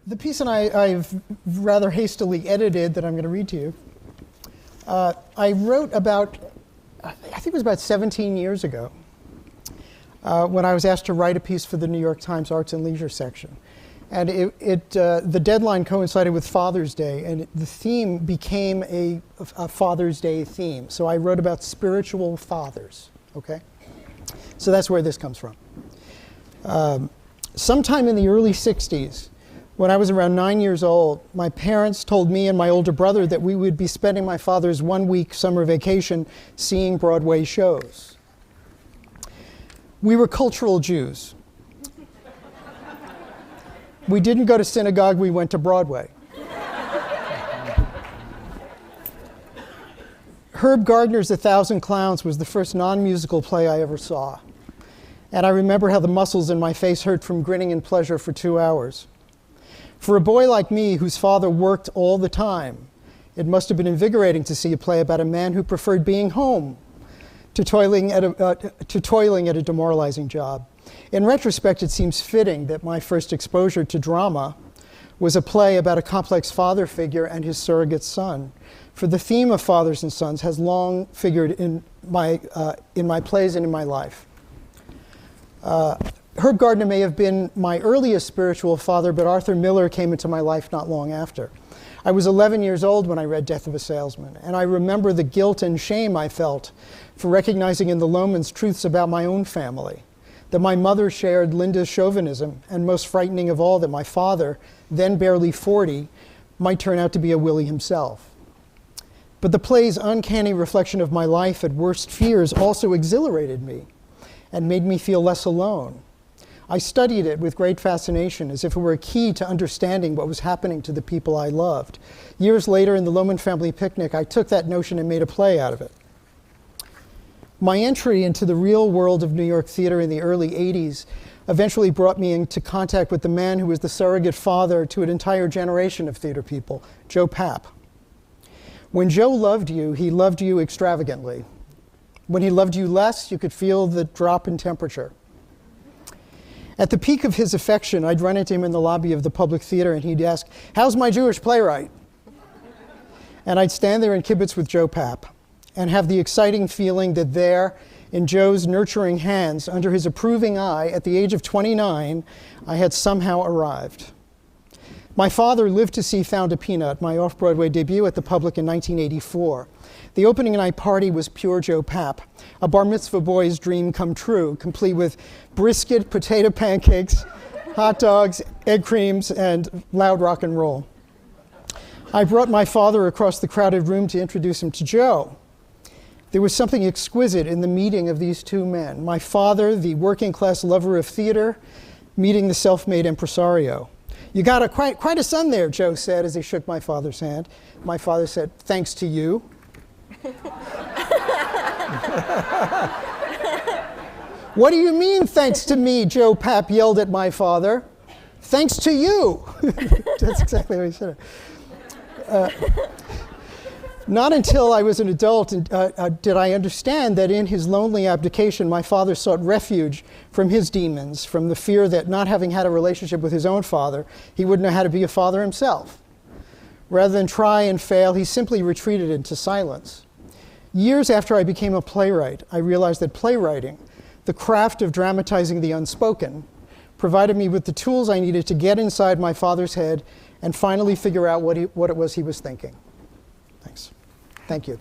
The piece that I've rather hastily edited that I'm going to read to you, I wrote about, I think it was about 17 years ago, when I was asked to write a piece for the New York Times Arts and Leisure section. And the deadline coincided with Father's Day, and the theme became a Father's Day theme. So I wrote about spiritual fathers, okay? So that's where this comes from. Sometime in the early 60s, when I was around 9 years old, my parents told me and my older brother that we would be spending my father's one-week summer vacation seeing Broadway shows. We were cultural Jews. We didn't go to synagogue, we went to Broadway. Herb Gardner's A Thousand Clowns was the first non-musical play I ever saw. And I remember how the muscles in my face hurt from grinning in pleasure for 2 hours. For a boy like me, whose father worked all the time, it must have been invigorating to see a play about a man who preferred being home to toiling at a demoralizing job. In retrospect, it seems fitting that my first exposure to drama was a play about a complex father figure and his surrogate son. For the theme of fathers and sons has long figured in my plays and in my life. Herb Gardner may have been my earliest spiritual father, but Arthur Miller came into my life not long after. I was 11 years old when I read Death of a Salesman, and I remember the guilt and shame I felt for recognizing in the Lomans truths about my own family, that my mother shared Linda's chauvinism, and most frightening of all, that my father, then barely 40, might turn out to be a Willie himself. But the play's uncanny reflection of my life at worst fears also exhilarated me and made me feel less alone. I studied it with great fascination, as if it were a key to understanding what was happening to the people I loved. Years later, in the Loman family picnic, I took that notion and made a play out of it. My entry into the real world of New York theater in the early 80s eventually brought me into contact with the man who was the surrogate father to an entire generation of theater people, Joe Papp. When Joe loved you, he loved you extravagantly. When he loved you less, you could feel the drop in temperature. At the peak of his affection, I'd run into him in the lobby of the public theater and he'd ask, "How's my Jewish playwright?" And I'd stand there and kibitz with Joe Papp and have the exciting feeling that there, in Joe's nurturing hands, under his approving eye, at the age of 29, I had somehow arrived. My father lived to see Found a Peanut, my off-Broadway debut at the Public in 1984. The opening night party was pure Joe Papp, a bar mitzvah boy's dream come true, complete with brisket, potato pancakes, hot dogs, egg creams, and loud rock and roll. I brought my father across the crowded room to introduce him to Joe. There was something exquisite in the meeting of these two men. My father, the working-class lover of theater, meeting the self-made impresario. "You got quite a son there," Joe said as he shook my father's hand. My father said, "Thanks to you." "What do you mean, thanks to me?" Joe Papp yelled at my father. "Thanks to you." That's exactly what he said. Not until I was an adult did I understand that in his lonely abdication, my father sought refuge from his demons, from the fear that not having had a relationship with his own father, he wouldn't know how to be a father himself. Rather than try and fail, he simply retreated into silence. Years after I became a playwright, I realized that playwriting, the craft of dramatizing the unspoken, provided me with the tools I needed to get inside my father's head and finally figure out what it was he was thinking. Thanks. Thank you.